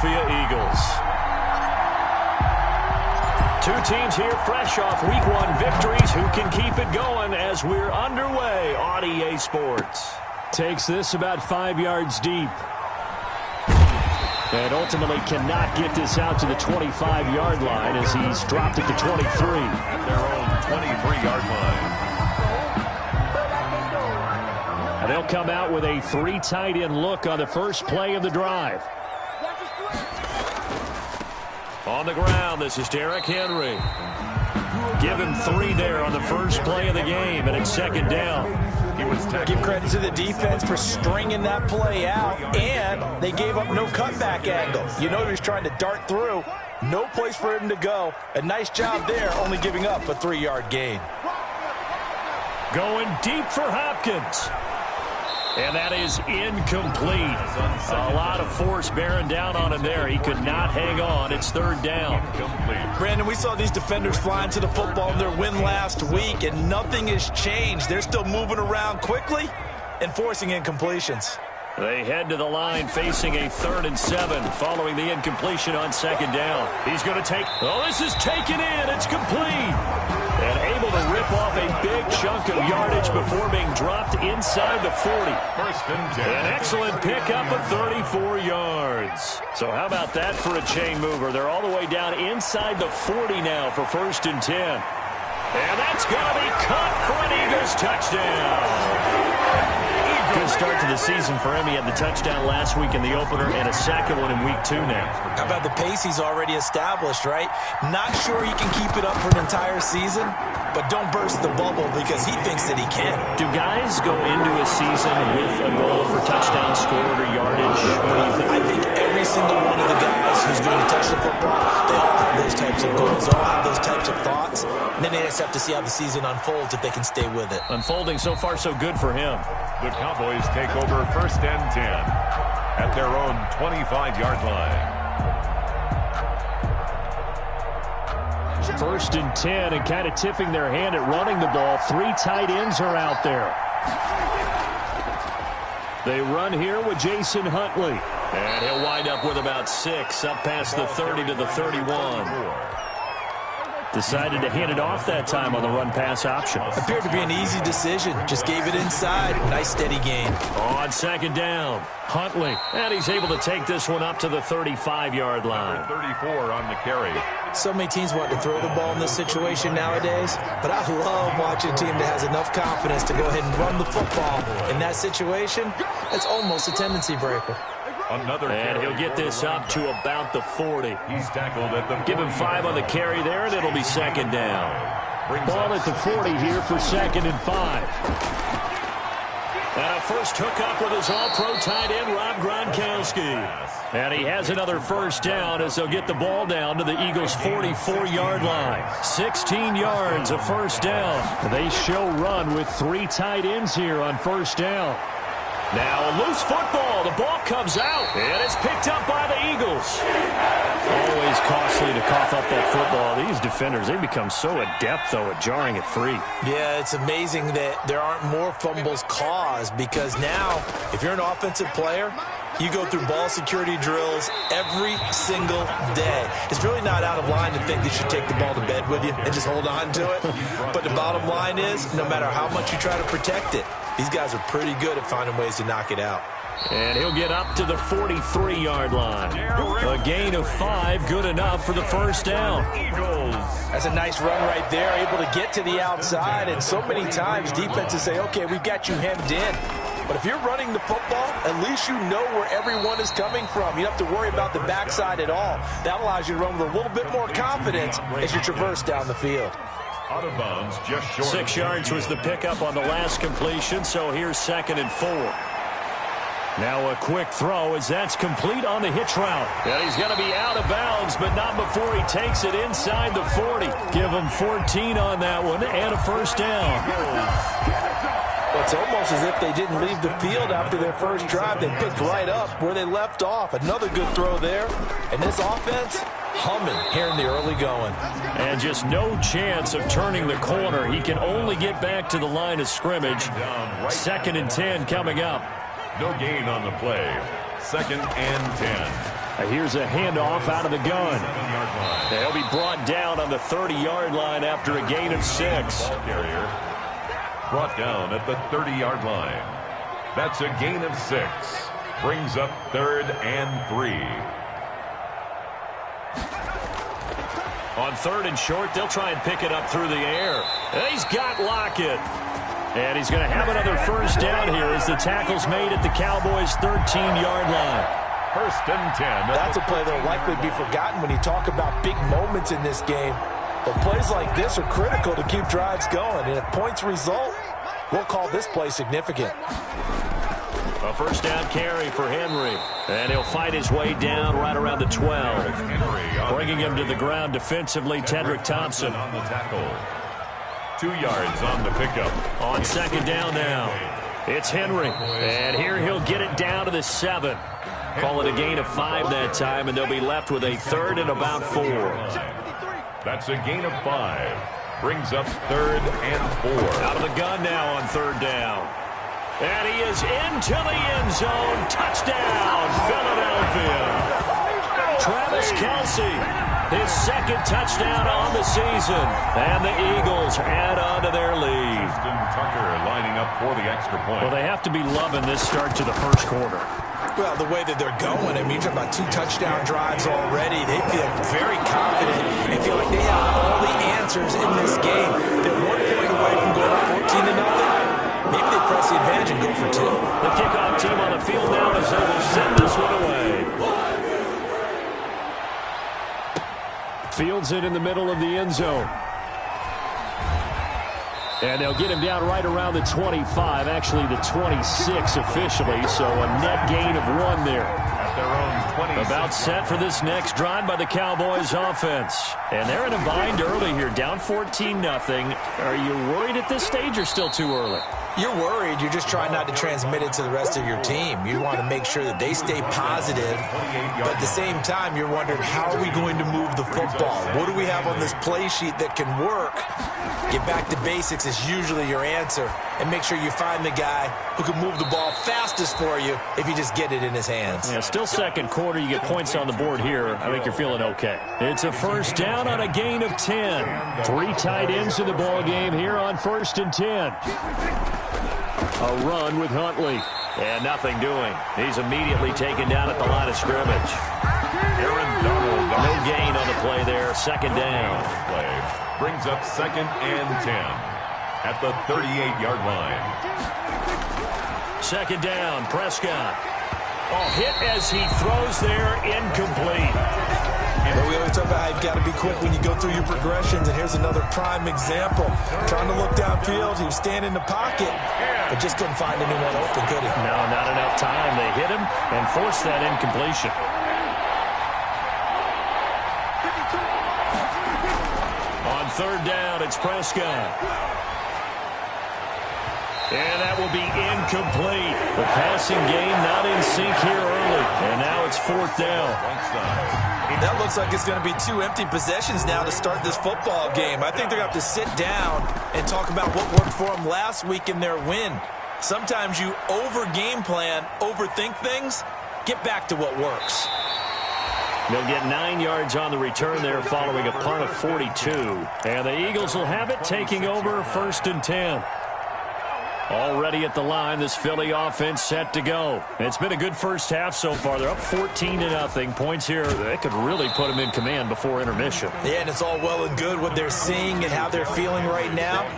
Philadelphia Eagles. Two teams here fresh off Week 1 victories. Who can keep it going as we're underway on EA Sports? Takes this about 5 yards deep. And ultimately cannot get this out to the 25-yard line as he's dropped at the 23. At their own 23-yard line. And they'll come out with a 3 tight end look on the first play of the drive. On the ground, this is Derrick Henry. Give him 3 there on the first play of the game, and it's second down. Give credit to the defense for stringing that play out, and they gave up no cutback angle. You know he was trying to dart through. No place for him to go. A nice job there, only giving up a 3-yard gain. Going deep for Hopkins. And that is incomplete. A lot of force bearing down on him there. He could not hang on. It's third down. Brandon, we saw these defenders flying to the football in their win last week, and nothing has changed. They're still moving around quickly and forcing incompletions. They head to the line facing a 3rd and 7 following the incompletion on second down. He's going to take... Oh, this is taken in. It's complete. And able to rip off a big chunk of yardage before being dropped inside the 40. First and 10. An excellent pickup of 34 yards. So how about that for a chain mover? They're all the way down inside the 40 now for 1st and 10. And that's going to be caught for an Eagles touchdown. Good start to the season for him. He had the touchdown last week in the opener and a second one in Week 2 now. How about the pace he's already established, right? Not sure he can keep it up for an entire season, but don't burst the bubble because he thinks that he can. Do guys go into a season with a goal for touchdown scored or yardage? What do you think? I think every single one of the guys who's going to touch the football, they all have those types of goals. They all have those types of thoughts. And then they just have to see how the season unfolds if they can stay with it. Unfolding so far so good for him. The Cowboys take over 1st and 10 at their own 25-yard line. 1st and 10 and kind of tipping their hand at running the ball. 3 tight ends are out there. They run here with Jason Huntley. And he'll wind up with about 6 up past the 30 to the 31. Decided to hand it off that time on the run-pass option. Appeared to be an easy decision. Just gave it inside. Nice steady gain. On second down, Huntley. And he's able to take this one up to the 35-yard line. 34 on the carry. So many teams want to throw the ball in this situation nowadays, but I love watching a team that has enough confidence to go ahead and run the football. In that situation, that's almost a tendency breaker. And he'll get this up to about the 40. He's tackled at the 40. Give him 5 on the carry there, and it'll be second down. Ball at the 40 here for 2nd and 5. And a first hookup with his all-pro tight end, Rob Gronkowski. And he has another first down as they'll get the ball down to the Eagles' 44-yard line. 16 yards, a first down. They show run with 3 tight ends here on first down. Now a loose football. The ball comes out, and it's picked up by the Eagles. Always costly to cough up that football. These defenders, they become so adept, though, at jarring it free. Yeah, it's amazing that there aren't more fumbles caused because now, if you're an offensive player, you go through ball security drills every single day. It's really not out of line to think you should take the ball to bed with you and just hold on to it. But the bottom line is, no matter how much you try to protect it, these guys are pretty good at finding ways to knock it out. And he'll get up to the 43-yard line. A gain of 5, good enough for the first down. That's a nice run right there, able to get to the outside. And so many times defenses say, okay, we've got you hemmed in. But if you're running the football, at least you know where everyone is coming from. You don't have to worry about the backside at all. That allows you to run with a little bit more confidence as you traverse down the field. Out of bounds, just short. 6 yards was the pickup on the last completion, so here's 2nd and 4. Now a quick throw as that's complete on the hitch route. And he's going to be out of bounds, but not before he takes it inside the 40. Give him 14 on that one and a first down. It's almost as if they didn't leave the field after their first drive. They picked right up where they left off. Another good throw there. And this offense, humming here in the early going. And just no chance of turning the corner. He can only get back to the line of scrimmage. 2nd and 10 coming up. No gain on the play. 2nd and 10. Here's a handoff out of the gun. They'll be brought down on the 30-yard line after a gain of 6. Carrier brought down at the 30-yard line. That's a gain of 6. Brings up 3rd and 3. On 3rd and short, they'll try and pick it up through the air. He's got Lockett. And he's going to have another first down here as the tackle's made at the Cowboys' 13-yard line. 1st and 10. That's a play that will likely be forgotten when you talk about big moments in this game. But plays like this are critical to keep drives going. And if points result, we'll call this play significant. A first down carry for Henry. And he'll fight his way down right around the 12. Bringing him to the ground defensively, Tedrick Thompson. On the tackle. 2 yards on the pickup. On 2nd down now. It's Henry. And here he'll get it down to the 7. Call it a gain of 5 that time, and they'll be left with a 3rd and about 4. That's a gain of 5. Brings up 3rd and 4. Out of the gun now on 3rd down. And he is into the end zone. Touchdown, Philadelphia. Travis Kelce, his 2nd touchdown on the season. And the Eagles add on to their lead. Tucker lining up for the extra point. Well, they have to be loving this start to the first quarter. Well, the way that they're going, I mean, you're talking about 2 touchdown drives already. They feel very confident and feel like they have all the answers in this game. They're 1 point away from going up 14-0. Maybe they press the advantage and go for 2. The kickoff team on the field now as they will send this one away. Fields it in the middle of the end zone. And they'll get him down right around the 25, actually the 26 officially, so a net gain of 1 there. At their own 26. About set for this next drive by the Cowboys offense. And they're in a bind early here, down 14-0. Are you worried at this stage or still too early? You're worried. You're just trying not to transmit it to the rest of your team. You want to make sure that they stay positive, but at the same time, you're wondering, how are we going to move the football? What do we have on this play sheet that can work? Get back to basics is usually your answer, and make sure you find the guy who can move the ball fastest for you if you just get it in his hands. Yeah, still second quarter. You get points on the board here. I think you're feeling okay. It's a first down on a gain of 10. 3 tight ends in the ball game here on 1st and 10. A run with Huntley. And nothing doing. He's immediately taken down at the line of scrimmage. Aaron Donald. No gain on the play there. 2nd down. Play brings up 2nd and 10 at the 38-yard line. 2nd down. Prescott. Oh, hit as he throws there. Incomplete. But we always talk about how you've got to be quick when you go through your progressions, and here's another prime example. Trying to look downfield, he was standing in the pocket, but just couldn't find anyone open, could he? No, not enough time. They hit him and forced that incompletion. On 3rd down, it's Prescott. And that will be incomplete. The passing game not in sync here early. And now it's 4th down. That looks like it's going to be 2 empty possessions now to start this football game. I think they're going to have to sit down and talk about what worked for them last week in their win. Sometimes you over-game plan, overthink things. Get back to what works. They'll get 9 yards on the return there following a punt of 42. And the Eagles will have it, taking over 1st and 10. Already at the line, this Philly offense set to go. It's been a good first half so far. They're up 14-0. Points here, they could really put them in command before intermission. Yeah, and it's all well and good what they're seeing and how they're feeling right now.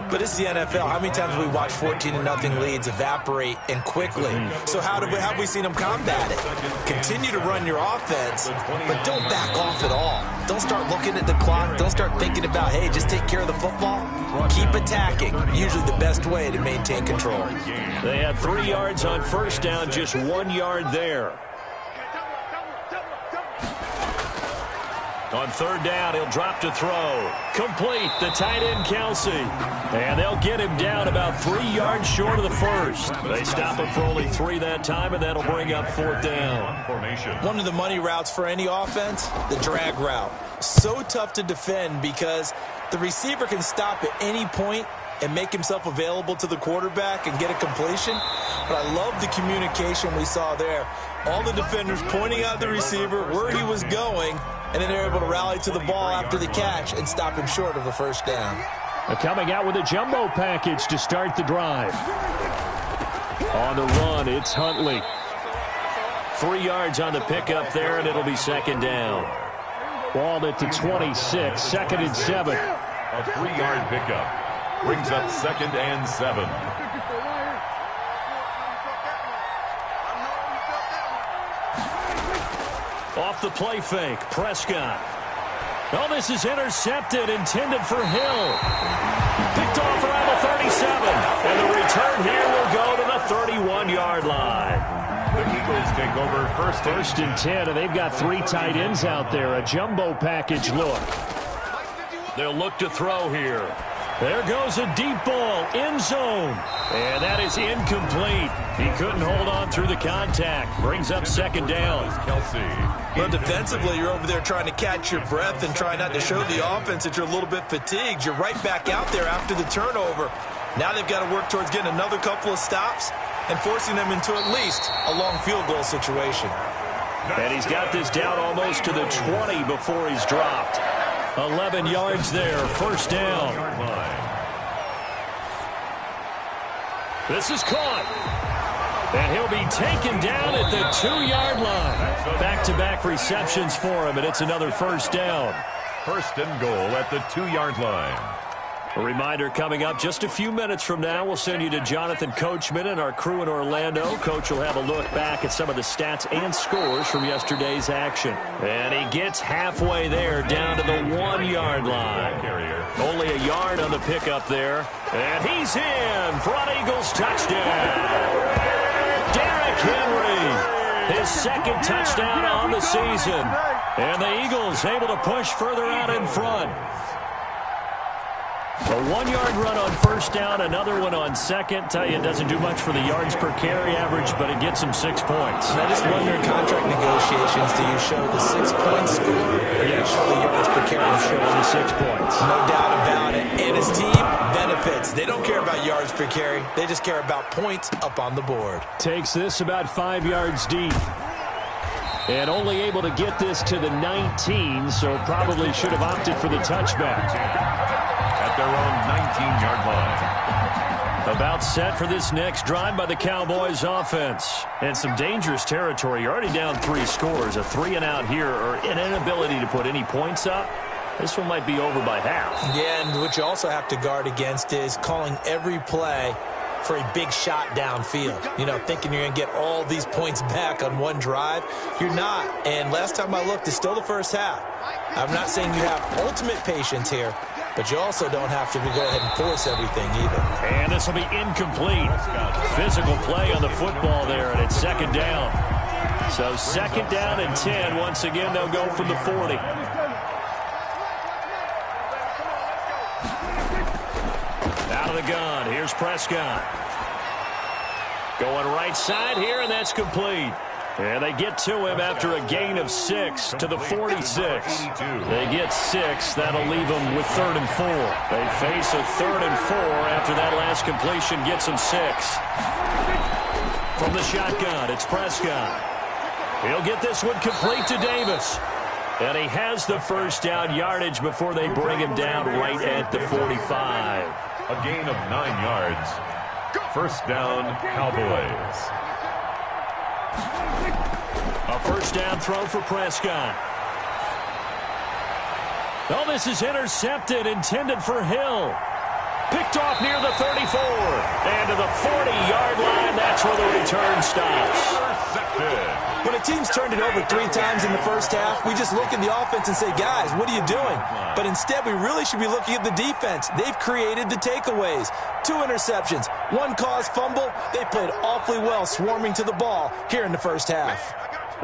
But it's the NFL. How many times have we watched 14-0 leads evaporate and quickly? So how have we seen them combat it? Continue to run your offense, but don't back off at all. Don't start looking at the clock. Don't start thinking about, hey, just take care of the football. Keep attacking. Usually the best way to maintain control. They had 3 yards on 1st down, just 1 yard there. On 3rd down, he'll drop to throw. Complete, the tight end Kelce. And they'll get him down about 3 yards short of the first. They stop him for only 3 that time, and that'll bring up 4th down. One of the money routes for any offense, the drag route. So tough to defend because the receiver can stop at any point and make himself available to the quarterback and get a completion. But I love the communication we saw there. All the defenders pointing out the receiver where he was going, and then they're able to rally to the ball after the catch and stop him short of a first down. Coming out with a jumbo package to start the drive. On the run, it's Huntley. 3 yards on the pickup there, and it'll be second down. Ball at the 26, 2nd and 7. A 3-yard pickup brings up 2nd and 7. Off the play fake, Prescott. Oh, this is intercepted, intended for Hill. Picked off around the 37. And the return here will go to the 31-yard line. The Eagles take over first and 10, and they've got 3 tight ends out there. A jumbo package look. They'll look to throw here. There goes a deep ball, end zone. And that is incomplete. He couldn't hold on through the contact. Brings up second down. Kelsey. Well, defensively, you're over there trying to catch your breath and try not to show the offense that you're a little bit fatigued. You're right back out there after the turnover. Now they've got to work towards getting another couple of stops and forcing them into at least a long field goal situation. And he's got this down almost to the 20 before he's dropped. 11 yards there, first down. This is caught. And he'll be taken down at the 2-yard line. Back-to-back receptions for him, and it's another first down. First and goal at the 2-yard line. A reminder coming up just a few minutes from now. We'll send you to Jonathan Coachman and our crew in Orlando. Coach will have a look back at some of the stats and scores from yesterday's action. And he gets halfway there down to the 1-yard line. Only a yard on the pickup there. And he's in for an Eagles touchdown. Derrick Henry, his 2nd touchdown on the season. And the Eagles able to push further out in front. A 1-yard run on first down, another one on second. Tell you, it doesn't do much for the yards per carry average, but it gets him 6 points. And I just wonder in contract negotiations, do you show the 6-point score or do you show the yards per carry? Show the 6 points. No doubt about it. And his team benefits. They don't care about yards per carry. They just care about points up on the board. Takes this about 5 yards deep. And only able to get this to the 19, so probably should have opted for the touchback. At their own 19-yard line. About set for this next drive by the Cowboys offense. And some dangerous territory. You're already down 3 scores. A 3-and-out here, or an inability to put any points up. This one might be over by half. Yeah, and what you also have to guard against is calling every play for a big shot downfield. You know, thinking you're going to get all these points back on one drive. You're not. And last time I looked, it's still the first half. I'm not saying you have ultimate patience here, but you also don't have to go ahead and force everything either. And this will be incomplete. Physical play on the football there, and it's second down. So second down and 10. Once again, they'll go from the 40. Out of the gun. Here's Prescott. Going right side here, and that's complete. And they get to him after a gain of 6 to the 46. They get 6. That'll leave them with 3rd and 4. They face a 3rd and 4 after that last completion gets them 6. From the shotgun, it's Prescott. He'll get this one complete to Davis. And he has the first down yardage before they bring him down right at the 45. A gain of 9 yards. First down, Cowboys. A first down throw for Prescott. Oh, this is intercepted, intended for Hill. Picked off near the 34. And to the 40-yard line, that's where the return stops. When a team's turned it over 3 times in the first half, we just look at the offense and say, guys, what are you doing? But instead, we really should be looking at the defense. They've created the takeaways. 2 interceptions, 1 caused fumble. They played awfully well swarming to the ball here in the first half.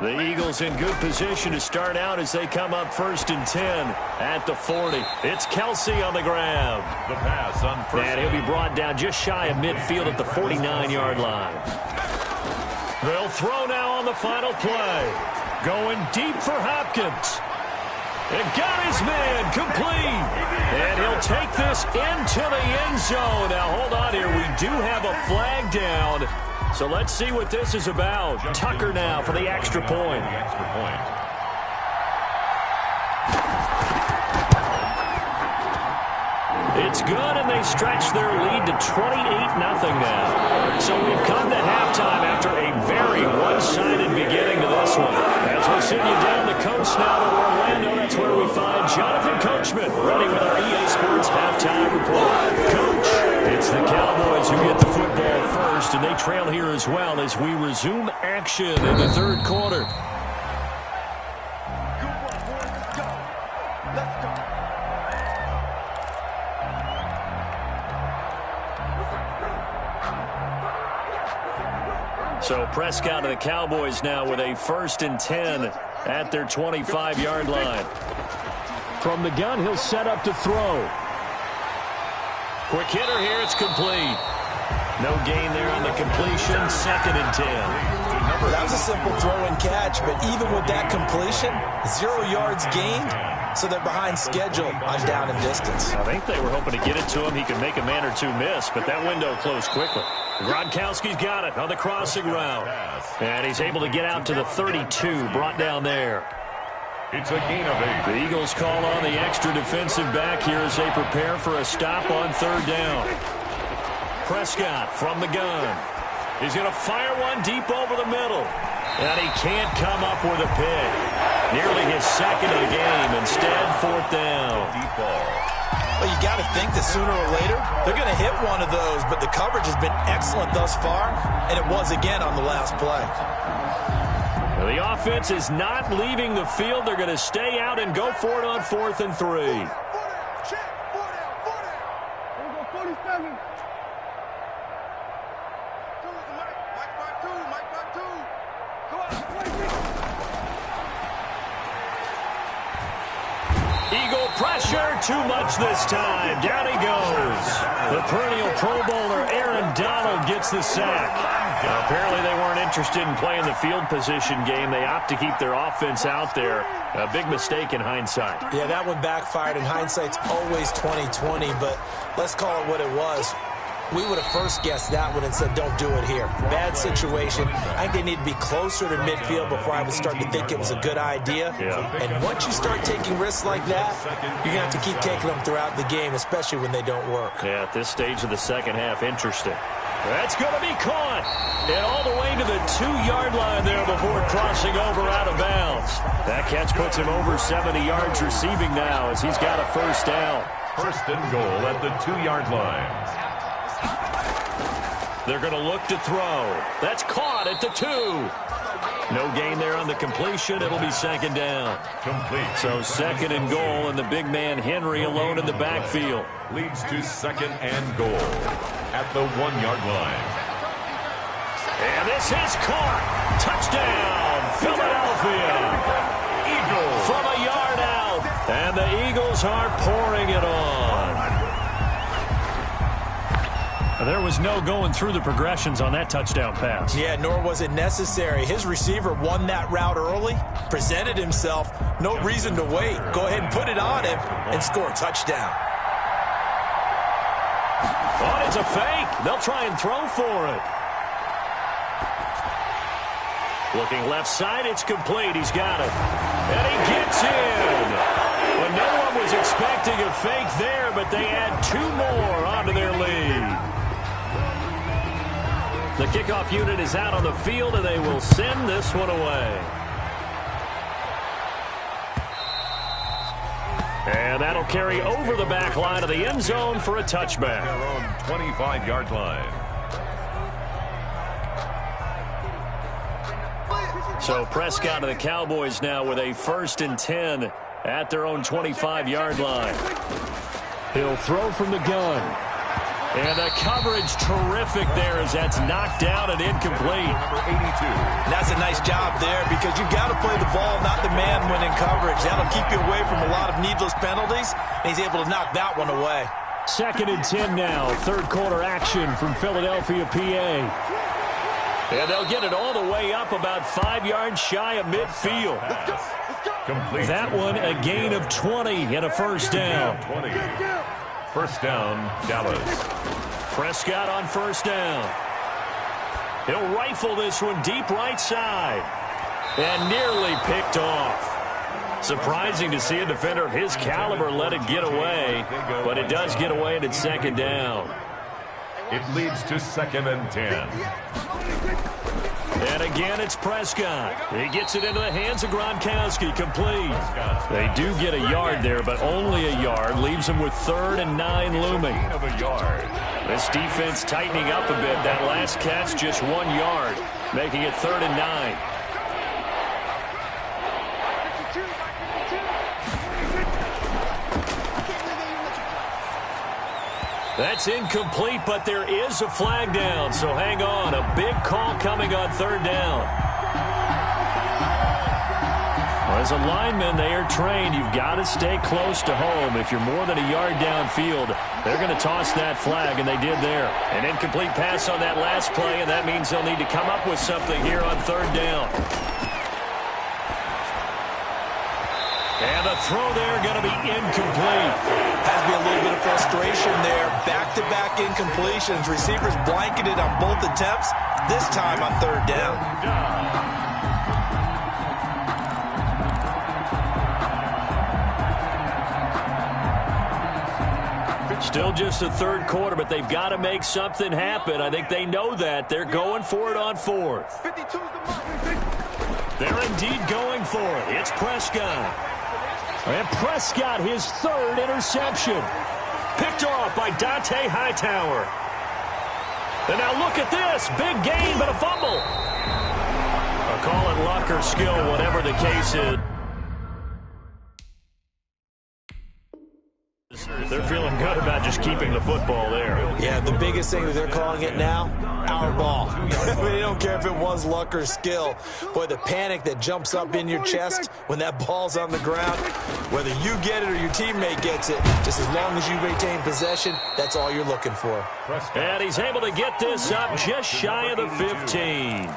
The Eagles in good position to start out as they come up 1st and 10 at the 40. It's Kelsey on the grab. The pass on first. And he'll be brought down just shy of midfield at the 49-yard line. They'll throw now on the final play. Going deep for Hopkins. And got his man complete. And he'll take this into the end zone. Now, hold on here. We do have a flag down. So let's see what this is about. Tucker now for the extra point. It's good, and they stretch their lead to 28-0 now. So we've come to halftime after a very one-sided beginning to this one. As we're sitting you down the coast now to Orlando, that's where we find Jonathan Coachman, ready with our EA Sports halftime report. Coach, it's the Cowboys who get the football first, and they trail here as well as we resume action in the third quarter. So Prescott of the Cowboys now with a 1st and 10 at their 25-yard line. From the gun, he'll set up to throw. Quick hitter here, it's complete. No gain there on the completion, 2nd and 10. That was a simple throw and catch, but even with that completion, 0 yards gained, so they're behind schedule on down and distance. I think they were hoping to get it to him. He could make a man or two miss, but that window closed quickly. Gronkowski's got it on the crossing route. And he's able to get out to the 32, brought down there. It's a gain of 8. The Eagles call on the extra defensive back here as they prepare for a stop on 3rd down. Prescott from the gun. He's going to fire one deep over the middle. And he can't come up with a pick. Nearly his 2nd of the game. Instead, 4th down. Deep ball. Well, you got to think that sooner or later, they're going to hit one of those, but the coverage has been excellent thus far, and it was again on the last play. Well, the offense is not leaving the field. They're going to stay out and go for it on 4th and 3. Eagle pressure, too much this time. Down he goes. The perennial Pro Bowler Aaron Donald gets the sack. Now, apparently they weren't interested in playing the field position game. They opt to keep their offense out there. A big mistake in hindsight. Yeah, that one backfired, and hindsight's always 20/20, but let's call it what it was. We would have first guessed that one and said, don't do it here. Bad situation. I think they need to be closer to midfield before I would start to think it was a good idea. Yeah. And once you start taking risks like that, you're going to have to keep taking them throughout the game, especially when they don't work. Yeah, at this stage of the second half, interesting. That's going to be caught. And all the way to the 2-yard line there before crossing over out of bounds. That catch puts him over 70 yards receiving now as he's got a 1st down. 1st and goal at the 2-yard line. They're going to look to throw. That's caught at the 2. No gain there on the completion. It'll be 2nd down. Complete. So 2nd and goal, and the big man Henry alone in the backfield. Leads to 2nd and goal at the 1-yard line. And this is caught. Touchdown, Philadelphia. Eagles. From a yard out. And the Eagles are pouring it on. There was no going through the progressions on that touchdown pass. Yeah, nor was it necessary. His receiver won that route early, presented himself, no reason to wait. Go ahead and put it on him and score a touchdown. Oh, it's a fake. They'll try and throw for it. Looking left side, it's complete. He's got it. And he gets in. Well, no one was expecting a fake there, but they add 2 more onto their lead. The kickoff unit is out on the field, and they will send this one away. And that'll carry over the back line of the end zone for a touchback. Their own 25-yard line. So Prescott of the Cowboys now with a 1st and 10 at their own 25-yard line. He'll throw from the gun. And the coverage terrific there as that's knocked down and incomplete. Number 82. That's a nice job there because you've got to play the ball, not the man when in coverage. That'll keep you away from a lot of needless penalties, and he's able to knock that one away. 2nd and 10 now. 3rd quarter action from Philadelphia, PA. And they'll get it all the way up about 5 yards shy of midfield. Complete. That one a gain of 20 and a first down. 20. First down, Dallas. Prescott on first down. He'll rifle this one deep right side. And nearly picked off. Surprising to see a defender of his caliber let it get away, but it does get away and it's second down. It leads to 2nd and 10. And again, it's Prescott. He gets it into the hands of Gronkowski, complete. They do get a yard there, but only a yard. Leaves them with 3rd and 9 looming. Of a yard. This defense tightening up a bit. That last catch, just 1 yard, making it 3rd and 9. That's incomplete, but there is a flag down, so hang on. A big call coming on 3rd down. Well, as a lineman, they are trained. You've got to stay close to home. If you're more than a yard downfield, they're going to toss that flag, and they did there. An incomplete pass on that last play, and that means they'll need to come up with something here on 3rd down. And the throw there going to be incomplete. Has to be a little bit of frustration there. Back-to-back incompletions. Receivers blanketed on both attempts. This time on 3rd down. Still just the 3rd quarter, but they've got to make something happen. I think they know that. They're going for it on 4th. They're indeed going for it. It's Prescott. And Prescott, his 3rd interception. Picked off by Dante Hightower. And now look at this. Big gain, but a fumble. I'll call it luck or skill, whatever the case is. They're feeling good about just keeping the football there. Yeah, the biggest thing that they're calling it now, our ball. They don't care if it was luck or skill. Boy, the panic that jumps up in your chest when that ball's on the ground, whether you get it or your teammate gets it, just as long as you retain possession, that's all you're looking for. And he's able to get this up just shy of the 15.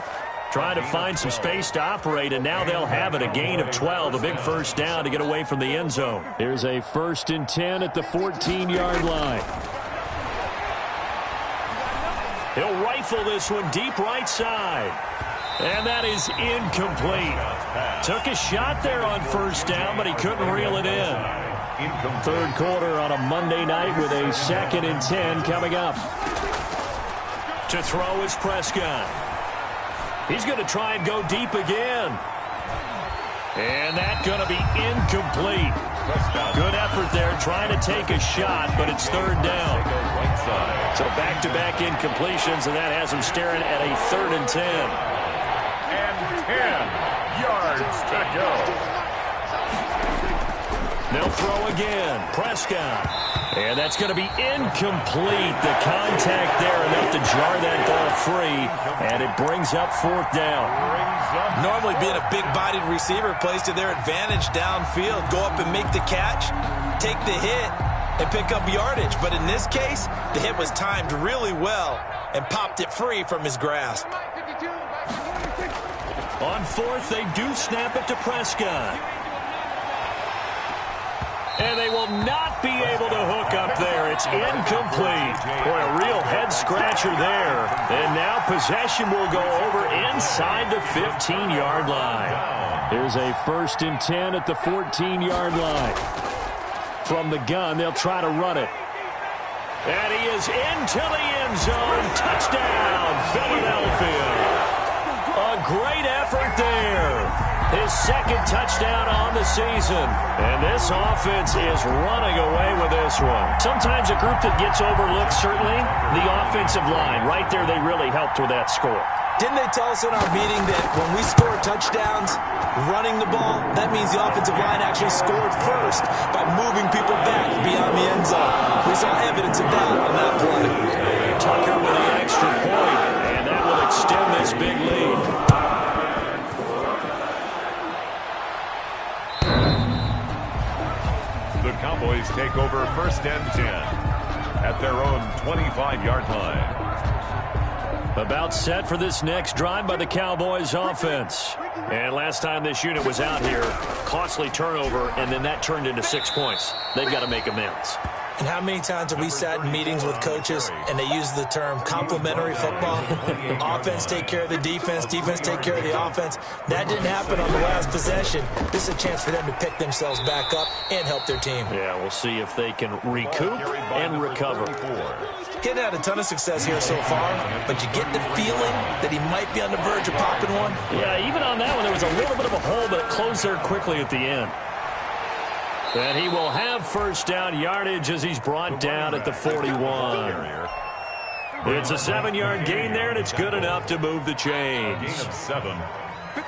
Trying to find some space to operate, and now they'll have it. A gain of 12, a big first down to get away from the end zone. Here's a 1st and 10 at the 14-yard line. He'll rifle this one deep right side. And that is incomplete. Took a shot there on 1st down, but he couldn't reel it in. 3rd quarter on a Monday night with a 2nd and 10 coming up. To throw is Prescott. He's going to try and go deep again. And that's going to be incomplete. Good effort there trying to take a shot, but it's 3rd down. So back-to-back incompletions, and that has him staring at a 3rd and 10. And 10 yards to go. They'll throw again. Prescott. And that's going to be incomplete. The contact there enough to jar that ball free. And it brings up 4th down. Normally being a big-bodied receiver plays to their advantage downfield. Go up and make the catch, take the hit, and pick up yardage. But in this case, the hit was timed really well and popped it free from his grasp. On 4th, they do snap it to Prescott. And they will not be able to hook up there. It's incomplete. Boy, a real head-scratcher there. And now possession will go over inside the 15-yard line. Here's a 1st and 10 at the 14-yard line. From the gun, they'll try to run it. And he is into the end zone. Touchdown, Philadelphia. A great effort there. His 2nd touchdown on the season. And this offense is running away with this one. Sometimes a group that gets overlooked, certainly, the offensive line. Right there, they really helped with that score. Didn't they tell us in our meeting that when we score touchdowns running the ball, that means the offensive line actually scored first by moving people back beyond the end zone? We saw evidence of that on that play. Tucker with the extra point, and that will extend this big lead. The Cowboys take over 1st and 10 at their own 25-yard line. About set for this next drive by the Cowboys offense. And last time this unit was out here, costly turnover, and then that turned into 6 points. They've got to make amends. And how many times have we sat in meetings with coaches and they use the term complementary football? Offense take care of the defense, defense take care of the offense. That didn't happen on the last possession. This is a chance for them to pick themselves back up and help their team. Yeah, we'll see if they can recoup and recover. Getting had a ton of success here so far, but you get the feeling that he might be on the verge of popping one. Yeah, even on that one, there was a little bit of a hole, but it closed there quickly at the end. And he will have first down yardage as he's brought down at the 41. It's a 7-yard gain there, and it's good enough to move the chains. Gain of 7.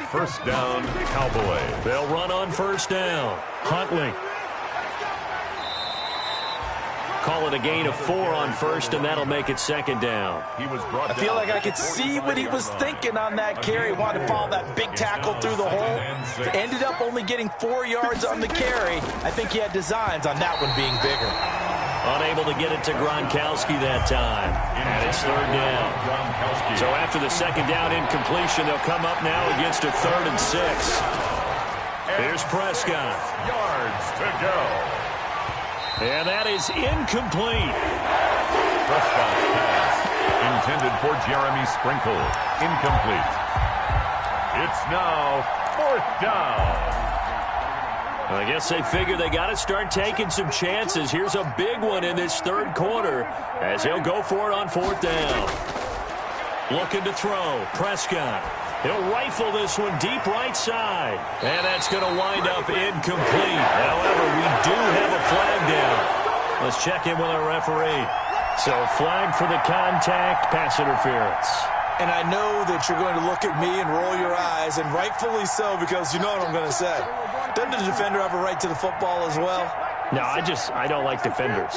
First down, Cowboys. They'll run on first down. Huntley. Call it a gain of 4 on first, and that'll make it second down. I feel like I could see what he was thinking on that carry. Wanted to follow that big tackle through the hole. Ended up only getting 4 yards on the carry. I think he had designs on that one being bigger. Unable to get it to Gronkowski that time. And it's third down. So after the second down incompletion, they'll come up now against a 3rd and 6. Here's Prescott. Yards to go. And that is incomplete. Prescott's pass intended for Jeremy Sprinkle. Incomplete. It's now 4th down. I guess they figure they got to start taking some chances. Here's a big one in this third quarter as he'll go for it on 4th down. Looking to throw. Prescott. He'll rifle this one deep right side. And that's going to wind up incomplete. However, we do have a flag down. Let's check in with our referee. So flag for the contact, pass interference. And I know that you're going to look at me and roll your eyes, and rightfully so, because you know what I'm going to say. Doesn't the defender have a right to the football as well? No, I don't like defenders.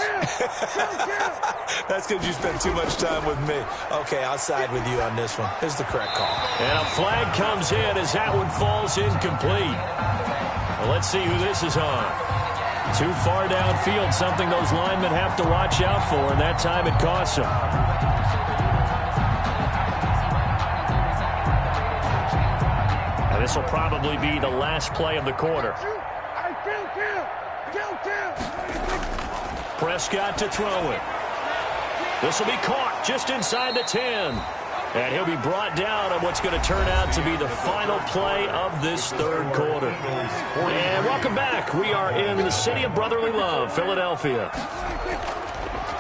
That's because you spent too much time with me. Okay, I'll side with you on this one. Here's the correct call. And a flag comes in as that one falls incomplete. Well, let's see who this is on. Too far downfield, something those linemen have to watch out for, and that time it costs them. And this will probably be the last play of the quarter. Prescott to throw it. This will be caught just inside the 10. And he'll be brought down on what's going to turn out to be the final play of this third quarter. And welcome back. We are in the city of brotherly love, Philadelphia.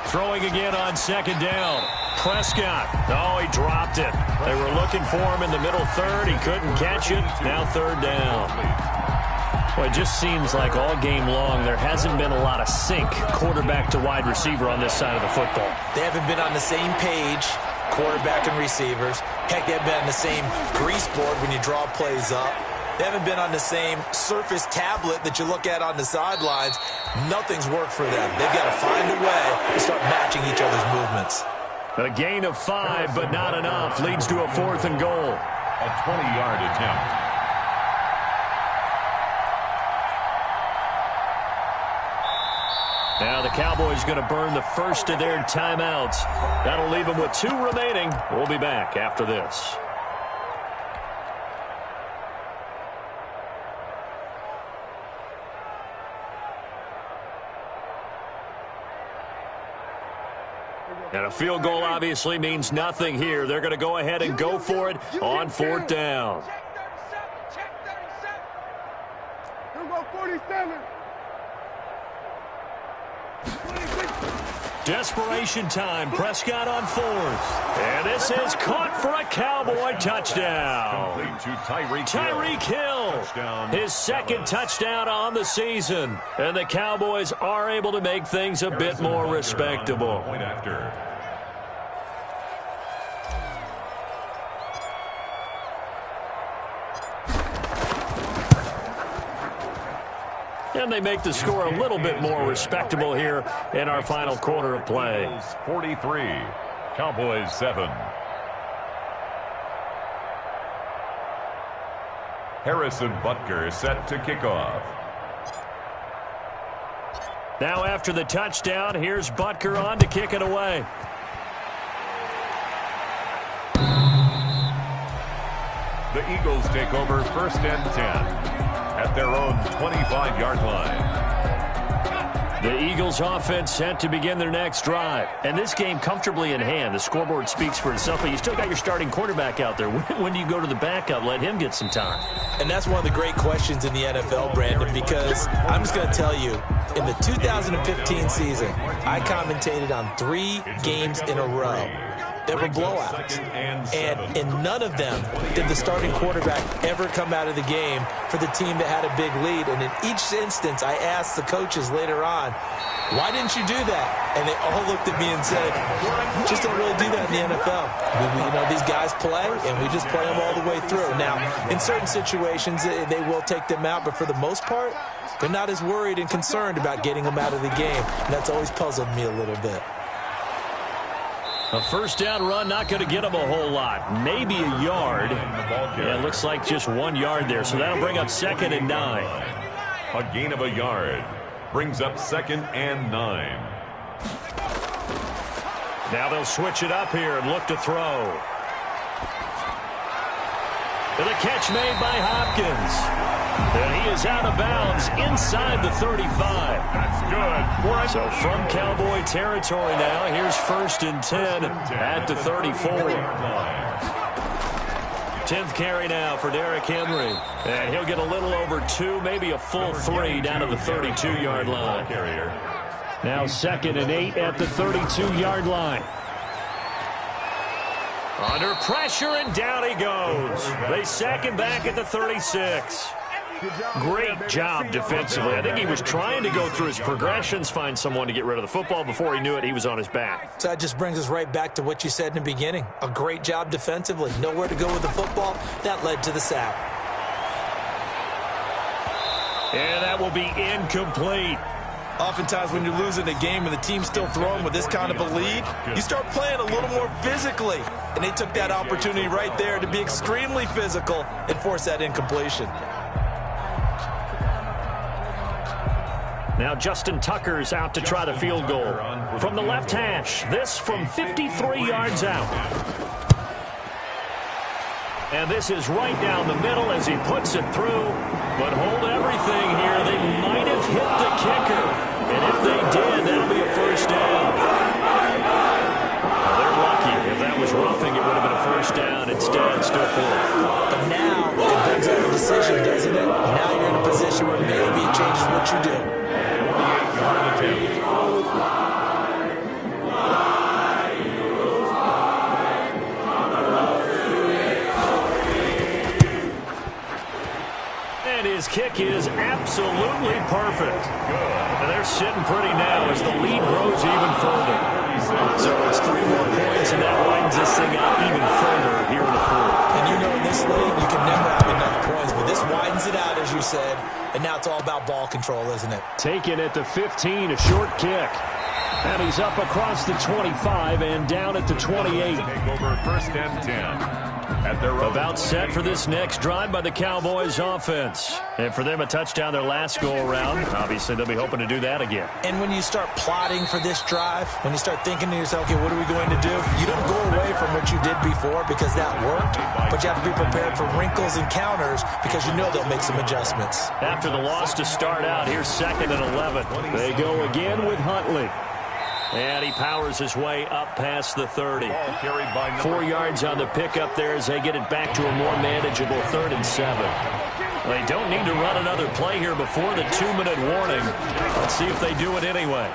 Throwing again on second down. Prescott. Oh, he dropped it. They were looking for him in the middle third. He couldn't catch it. Now third down. Well, it just seems like all game long there hasn't been a lot of sync quarterback to wide receiver on this side of the football. They haven't been on the same page, quarterback and receivers. Heck, they haven't been on the same grease board when you draw plays up. They haven't been on the same surface tablet that you look at on the sidelines. Nothing's worked for them. They've got to find a way to start matching each other's movements. A gain of 5, but not enough. Leads to a 4th and goal. A 20-yard attempt. Now the Cowboys going to burn the first of their timeouts. That'll leave them with 2 remaining. We'll be back after this. And a field goal obviously means nothing here. They're going to go ahead and go for it on 4th down. Check 37. Here go 47. Desperation time. Prescott on 4th. And this is caught for a Cowboy touchdown. Tyreek Hill. His second touchdown on the season. And the Cowboys are able to make things a bit more respectable. Point after. And they make the score a little bit more respectable here in our final quarter of play. 43, Cowboys 7. Harrison Butker set to kick off. Now after the touchdown, here's Butker on to kick it away. The Eagles take over 1st and 10 at their own 25-yard line. The Eagles offense set to begin their next drive. And this game comfortably in hand. The scoreboard speaks for itself, but you still got your starting quarterback out there. When do you go to the backup? Let him get some time. And that's one of the great questions in the NFL, Brandon, because I'm just going to tell you, in the 2015 season, I commentated on 3 games in a row. There were blowouts, and in none of them did the starting quarterback ever come out of the game for the team that had a big lead. And in each instance, I asked the coaches later on, why didn't you do that? And they all looked at me and said, just don't really do that in the NFL. You know, these guys play, and we just play them all the way through. Now, in certain situations, they will take them out, but for the most part, they're not as worried and concerned about getting them out of the game. And that's always puzzled me a little bit. A first down run, not going to get him a whole lot. Maybe a yard. Yeah, it looks like just 1 yard there. So that'll bring up 2nd and 9. A gain of a yard brings up 2nd and 9. Now they'll switch it up here and look to throw. And the catch made by Hopkins. And he is out of bounds inside the 35. That's good. So from Cowboy territory now, here's 1st and 10 at the 34. 10th carry now for Derrick Henry. And he'll get a little over 2, maybe a full 3 down to the 32-yard line. Now 2nd and 8 at the 32-yard line. Under pressure, and down he goes. They sack him back at the 36. Great job defensively. I think he was trying to go through his progressions, find someone to get rid of the football. Before he knew it, he was on his back. So that just brings us right back to what you said in the beginning. A great job defensively. Nowhere to go with the football. That led to the sack. And that will be incomplete. Oftentimes when you're losing a game and the team's still throwing with this kind of a lead, you start playing a little more physically. And they took that opportunity right there to be extremely physical and force that incompletion. Now Justin Tucker's out to try the field goal. From the left hash, this from 53 yards out. And this is right down the middle as he puts it through. But hold everything here. They might have hit the kicker. And if they did, that'll be a first down. Well, they're lucky. If that was roughing, it would have been a first down. Instead, still 4th. And now it brings out a decision, doesn't it? Now you're in a position where maybe it changes what you do. And his kick is absolutely perfect. And they're sitting pretty now as the lead grows even further. So it's 3 more points, and that widens this thing out even further here in the 4th. And you know in this league, you can never have enough points, but this widens it out, as you said, and now it's all about ball control, isn't it? Taken at the 15, a short kick. And he's up across the 25 and down at the 28. Take over 1st and 10. About set for this next drive by the Cowboys offense. And for them, a touchdown their last go-around. Obviously, they'll be hoping to do that again. And when you start plotting for this drive, when you start thinking to yourself, okay, what are we going to do? You don't go away from what you did before because that worked, but you have to be prepared for wrinkles and counters because you know they'll make some adjustments. After the loss to start out, here's 2nd and 11. They go again with Huntley. And he powers his way up past the 30. 4 yards on the pickup there as they get it back to a more manageable 3rd and 7. They don't need to run another play here before the 2-minute warning. Let's see if they do it anyway.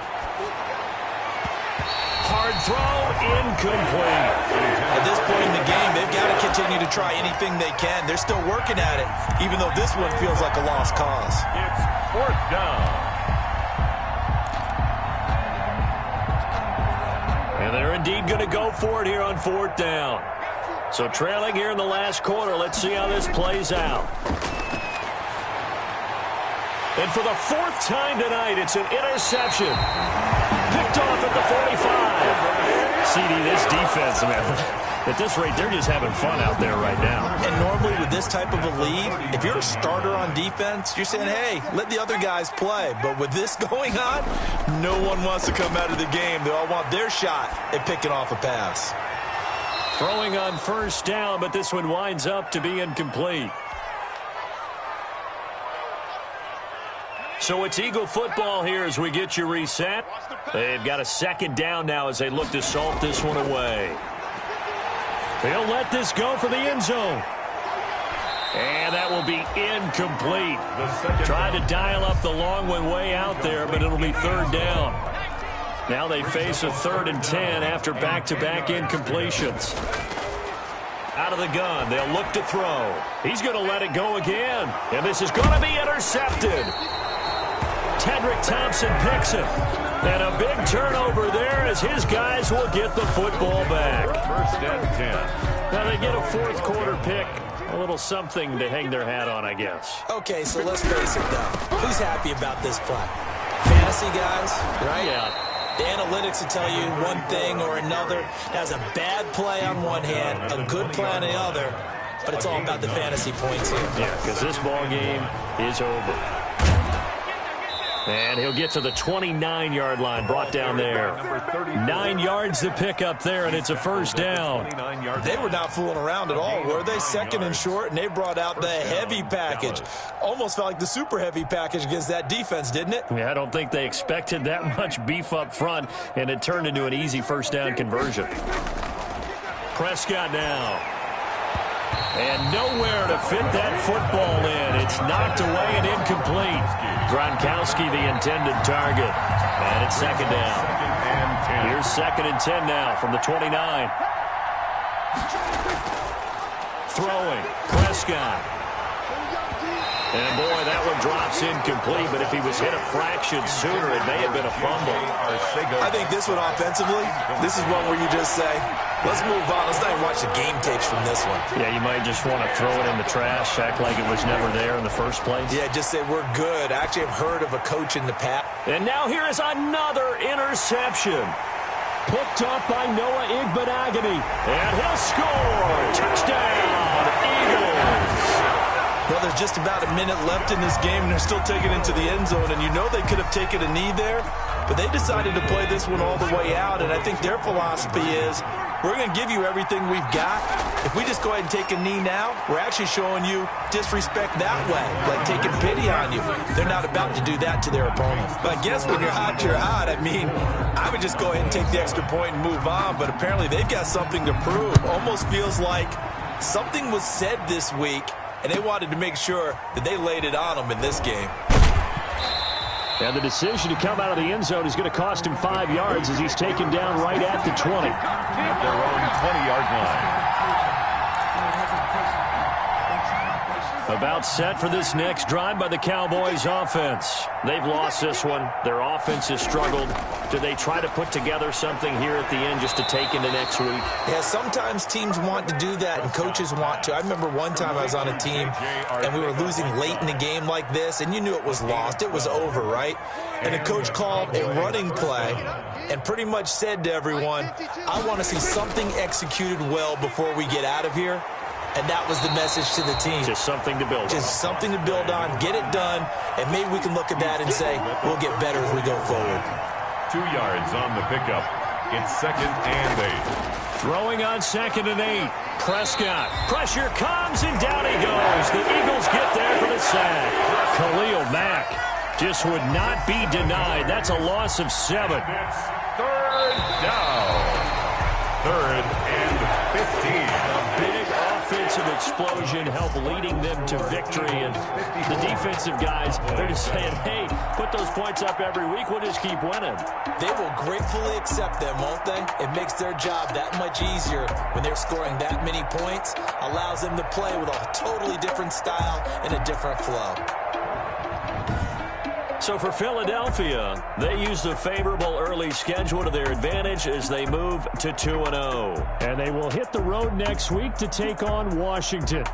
Hard throw, incomplete. At this point in the game, they've got to continue to try anything they can. They're still working at it, even though this one feels like a lost cause. It's 4th down. And they're indeed going to go for it here on 4th down. So trailing here in the last quarter, let's see how this plays out. And for the 4th time tonight, it's an interception. Picked off at the 45. CD, this defense, man. At this rate, they're just having fun out there right now. And normally with this type of a lead, if you're a starter on defense, you're saying, hey, let the other guys play. But with this going on, no one wants to come out of the game. They all want their shot at picking off a pass. Throwing on first down, but this one winds up to be incomplete. So it's Eagle football here as we get you reset. They've got a second down now as they look to salt this one away. They'll let this go for the end zone. And that will be incomplete. Tried to dial up the long one way out there, but it'll be third down. Now they face a 3rd and 10 after back-to-back incompletions. Out of the gun, they'll look to throw. He's going to let it go again. And this is going to be intercepted. Tedrick Thompson picks it. And a big turnover there as his guys will get the football back. 1st and 10. Now they get a 4th quarter pick. A little something to hang their hat on, I guess. Okay, so let's face it, though. Who's happy about this play? Fantasy guys, right? Yeah. The analytics will tell you one thing or another. That's a bad play on one hand, a good play on the other, but it's all about the fantasy points here. Yeah, because this ball game is over. And he'll get to the 29-yard line, brought down there. 9 yards to pick up there, and it's a first down. They were not fooling around at all, were they? 2nd and short, and they brought out the heavy package. Almost felt like the super heavy package against that defense, didn't it? Yeah, I don't think they expected that much beef up front, and it turned into an easy first down conversion. Prescott now. And nowhere to fit that football in. It's knocked away and incomplete. Gronkowski the intended target. And it's 2nd down. Here's 2nd and 10 now from the 29. Throwing. Prescott. And, boy, that one drops incomplete, but if he was hit a fraction sooner, it may have been a fumble. I think this one offensively, this is one where you just say, let's move on. Let's not even watch the game tapes from this one. Yeah, you might just want to throw it in the trash, act like it was never there in the first place. Yeah, just say we're good. I actually have heard of a coach in the past. And now here is another interception. Picked up by Noah Igbenogany. And he'll score. Touchdown, Eagles. Well, there's just about a minute left in this game, and they're still taking it into the end zone. And you know they could have taken a knee there, but they decided to play this one all the way out. And I think their philosophy is, we're going to give you everything we've got. If we just go ahead and take a knee now, we're actually showing you disrespect that way, like taking pity on you. They're not about to do that to their opponent. But I guess when you're hot, you're hot. I mean, I would just go ahead and take the extra point and move on, but apparently they've got something to prove. Almost feels like something was said this week, and they wanted to make sure that they laid it on them in this game. And the decision to come out of the end zone is going to cost him 5 yards as he's taken down right at the 20. At their own 20-yard line. About set for this next drive by the Cowboys offense. They've lost this one. Their offense has struggled. Do they try to put together something here at the end just to take into next week? Yeah, sometimes teams want to do that and coaches want to. I remember one time I was on a team and we were losing late in the game like this, and you knew it was lost. It was over, right? And the coach called a running play and pretty much said to everyone, I want to see something executed well before we get out of here. And that was the message to the team. Just something to build on. Just something to build on, get it done, and maybe we can look at that and say, we'll get better as we go forward. 2 yards on the pickup. It's 2nd and 8. Throwing on 2nd and 8. Prescott. Pressure comes, and down he goes. The Eagles get there for the sack. Khalil Mack just would not be denied. That's a loss of 7. It's 3rd down. 3rd and 15. A big offensive explosion helped leading them to victory. And the defensive guys, they're just saying, hey, put those points up every week. We'll just keep winning. They will gratefully accept them, won't they? It makes their job that much easier when they're scoring that many points. Allows them to play with a totally different style and a different flow. So for Philadelphia, they use the favorable early schedule to their advantage as they move to 2-0. And they will hit the road next week to take on Washington.